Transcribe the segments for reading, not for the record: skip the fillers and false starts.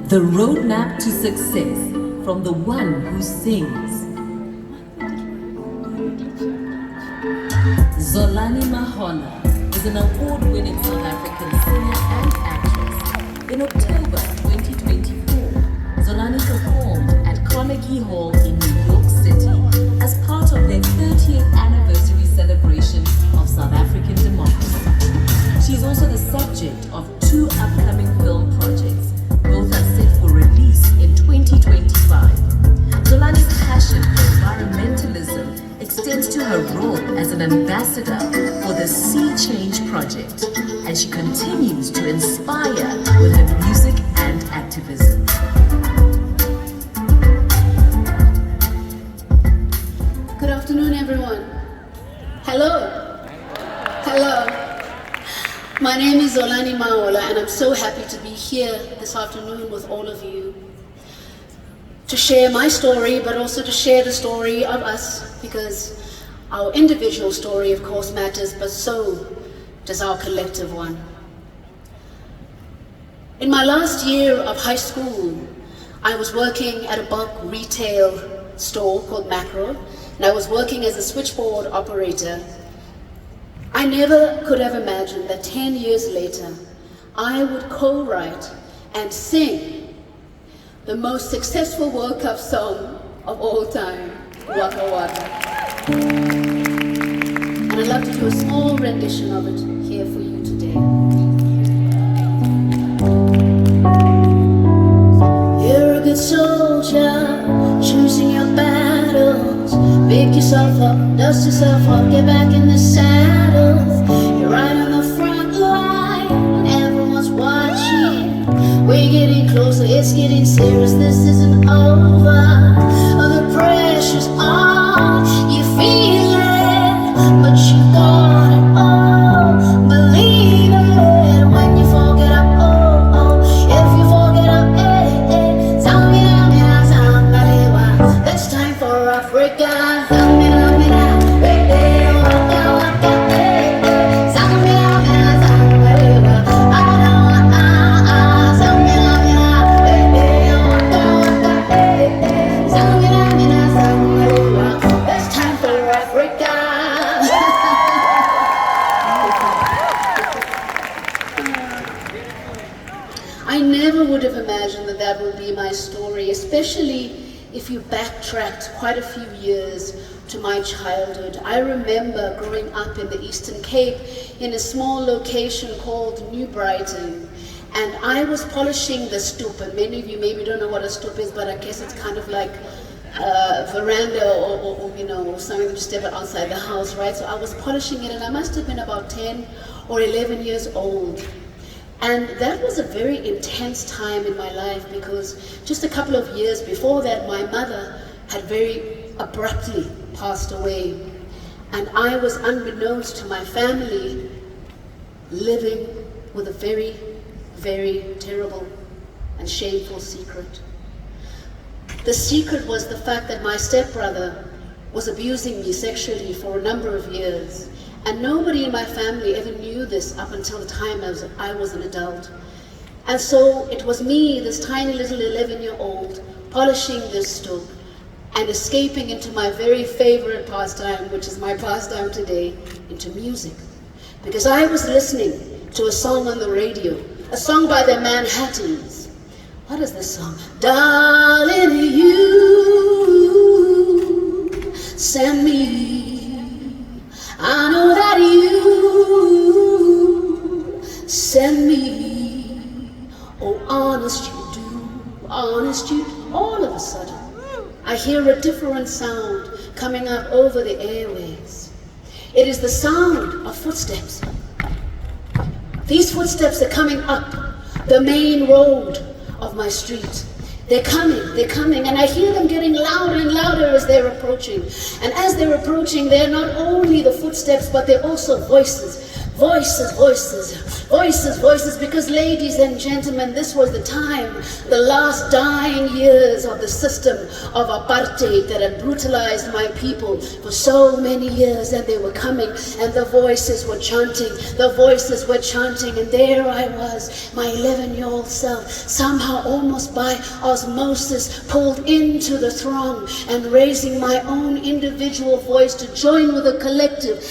The roadmap to success from the one who sings. Zolani Mahola is an award-winning South African singer and actress. In October 2024, Zolani performed at Carnegie Hall in New York City as part of their 30th anniversary celebration of South African democracy. She is also the subject of 2 upcoming film projects. Both are set for release in 2025. Zolani's passion for environmentalism extends to her role as an ambassador for the Sea Change Project, and she continues to inspire with her music and activism. Good afternoon, everyone. Hello. Hello. My name is Zolani Mahola, and I'm so happy to be here this afternoon with all of you to share my story, but also to share the story of us, because our individual story, of course, matters, but so does our collective one. In my last year of high school, I was working at a bulk retail store called Macro, and I was working as a switchboard operator. I never could have imagined that 10 years later, I would co-write and sing the most successful World Cup song of all time, Waka Waka. And I'd love to do a small rendition of it here for you today. You're a good soldier, choosing your battles. Pick yourself up, dust yourself off, get back in the saddle. You're right on the front line, and everyone's watching. We're getting closer, it's getting serious, this isn't over. Oh, the pressure's on, you feel it, but you got it all. Believe it, when you forget up, oh, oh. If you forget up, eh, eh. It's time for Africa. I never would have imagined that that would be my story, especially if you backtracked quite a few years to my childhood. I remember growing up in the Eastern Cape in a small location called New Brighton, and I was polishing the stoep. And many of you maybe don't know what a stoep is, but I guess it's kind of like a veranda or you know, something to step outside the house, right? So I was polishing it, and I must have been about 10 or 11 years old. And that was a very intense time in my life, because just a couple of years before that, my mother had very abruptly passed away. And I was, unbeknownst to my family, living with a very, very terrible and shameful secret. The secret was the fact that my stepbrother was abusing me sexually for a number of years. And nobody in my family ever knew this up until the time I was an adult. And so it was me, this tiny little 11-year-old, polishing this stoop and escaping into my very favorite pastime, which is my pastime today, into music. Because I was listening to a song on the radio, a song by the Manhattans. What is this song? Darling, you send me. I know that you send me. Oh, honest you do, honest you do. All of a sudden, I hear a different sound coming up over the airwaves. It is the sound of footsteps. These footsteps are coming up the main road of my street. They're coming, and I hear them getting louder and louder as they're approaching. And as they're approaching, they're not only the footsteps, but they're also voices. Voices, voices, voices, voices, because ladies and gentlemen, this was the time, the last dying years of the system of apartheid that had brutalized my people for so many years, and they were coming, and the voices were chanting, and there I was, my 11-year-old self, somehow almost by osmosis, pulled into the throng and raising my own individual voice to join with a collective.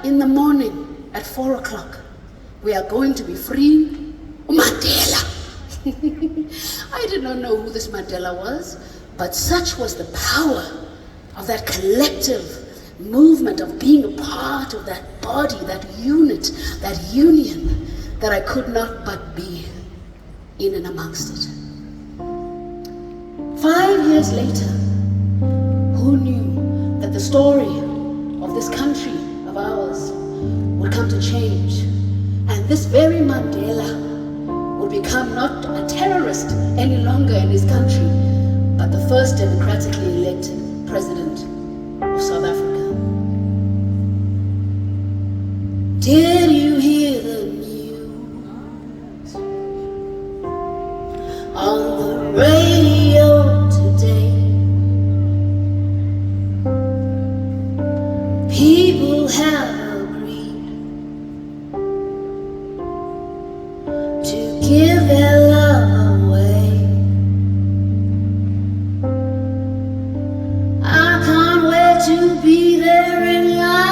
In the morning at 4 o'clock, we are going to be free Mandela. I did not know who this Mandela was, but such was the power of that collective movement of being a part of that body, that unit, that union, that I could not but be in and amongst it. 5 years later, who knew that the story of this country of ours would come to change, and this very Mandela would become not a terrorist any longer in his country, but the first democratically elected president of South Africa. Did you hear the news on the radio today? People have agreed to give their love away. I can't wait to be there in line.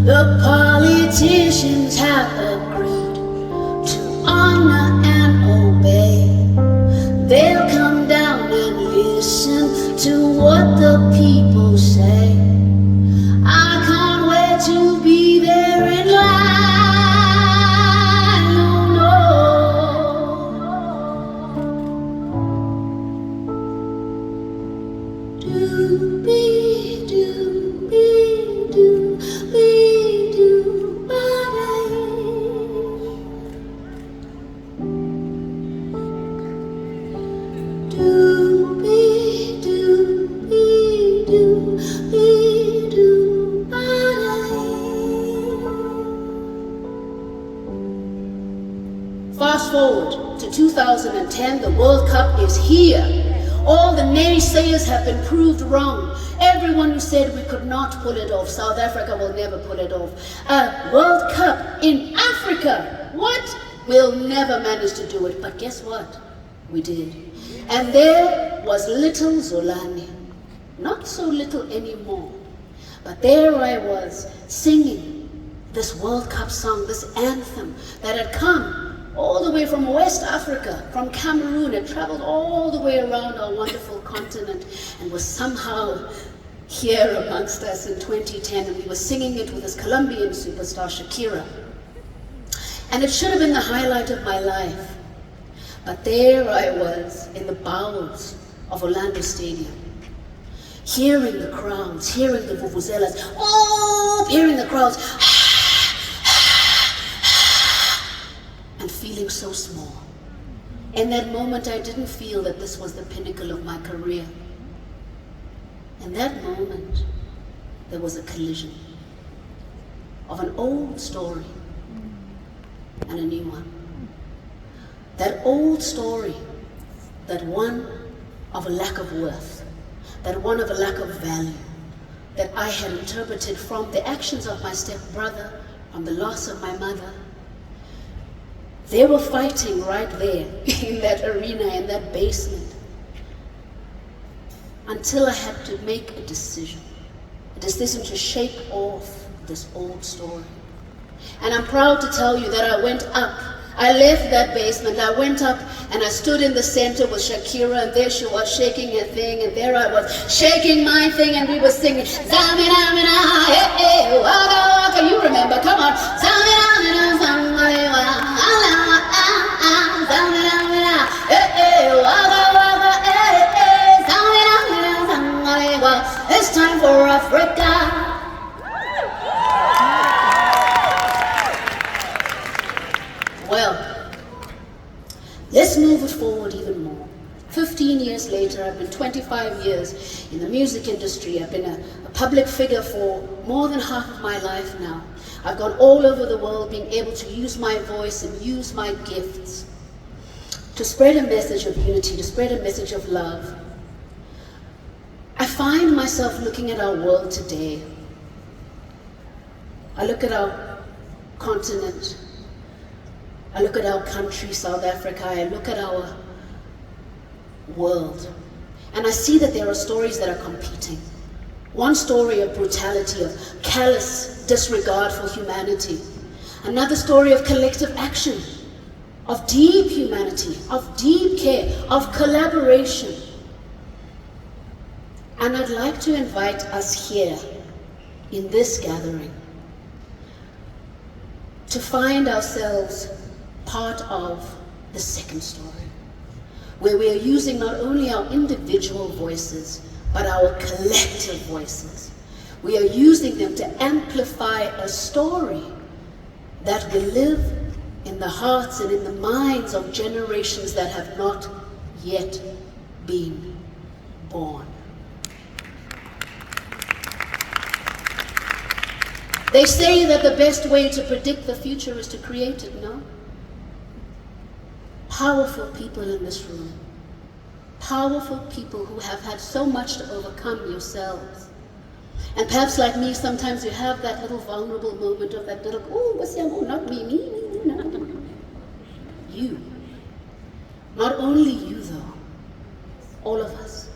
The politicians have agreed to honor and obey. They'll come down and listen to what the people say. I can't wait to be there in line. Fast forward to 2010, the World Cup is here. All the naysayers have been proved wrong. Everyone who said we could not pull it off, South Africa will never pull it off. A World Cup in Africa, what? We'll never manage to do it, but guess what? We did. And there was little Zolani, not so little anymore, but there I was singing this World Cup song, this anthem that had come all the way from West Africa, from Cameroon. It traveled all the way around our wonderful continent and was somehow here amongst us in 2010, and we were singing it with this Colombian superstar, Shakira. And it should have been the highlight of my life. But there I was in the bowels of Orlando Stadium, hearing the crowds, hearing the vuvuzelas, hearing the crowds, and feeling so small. In that moment, I didn't feel that this was the pinnacle of my career. In that moment, there was a collision of an old story and a new one. That old story, that one of a lack of worth, that one of a lack of value, that I had interpreted from the actions of my stepbrother, from the loss of my mother. They were fighting right there in that arena, in that basement, until I had to make a decision to shake off this old story. And I'm proud to tell you that I went up. I left that basement, I went up and I stood in the center with Shakira, and there she was shaking her thing, and there I was shaking my thing, and we were singing, Zamina, mina, eh, eh, waka, waka, you remember, come on, Zamina, mina, Zamina, Zamina, mina, eh, eh, waka, waka, eh, eh, Zamina, mina, Zamina, it's time for Africa. 25 years in the music industry. I've been a public figure for more than half of my life now. I've gone all over the world being able to use my voice and use my gifts to spread a message of unity, to spread a message of love. I find myself looking at our world today. I look at our continent. I look at our country, South Africa. I look at our world. And I see that there are stories that are competing. One story of brutality, of callous disregard for humanity. Another story of collective action, of deep humanity, of deep care, of collaboration. And I'd like to invite us here in this gathering to find ourselves part of the second story, where we are using not only our individual voices, but our collective voices. We are using them to amplify a story that will live in the hearts and in the minds of generations that have not yet been born. They say that the best way to predict the future is to create it, no? Powerful people in this room. Powerful people who have had so much to overcome yourselves. And perhaps like me, sometimes you have that little vulnerable moment of that little, oh, what's that? Oh, not me, no. You. Not only you though, all of us.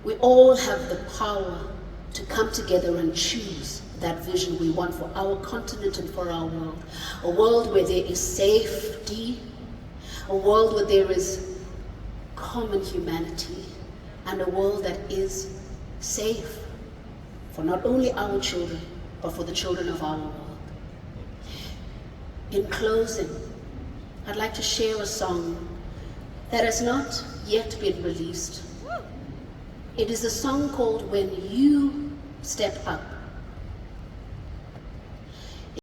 We all have the power to come together and choose that vision we want for our continent and for our world. A world where there is safety, a world where there is common humanity, and a world that is safe for not only our children, but for the children of our world. In closing, I'd like to share a song that has not yet been released. It is a song called When You Step Up.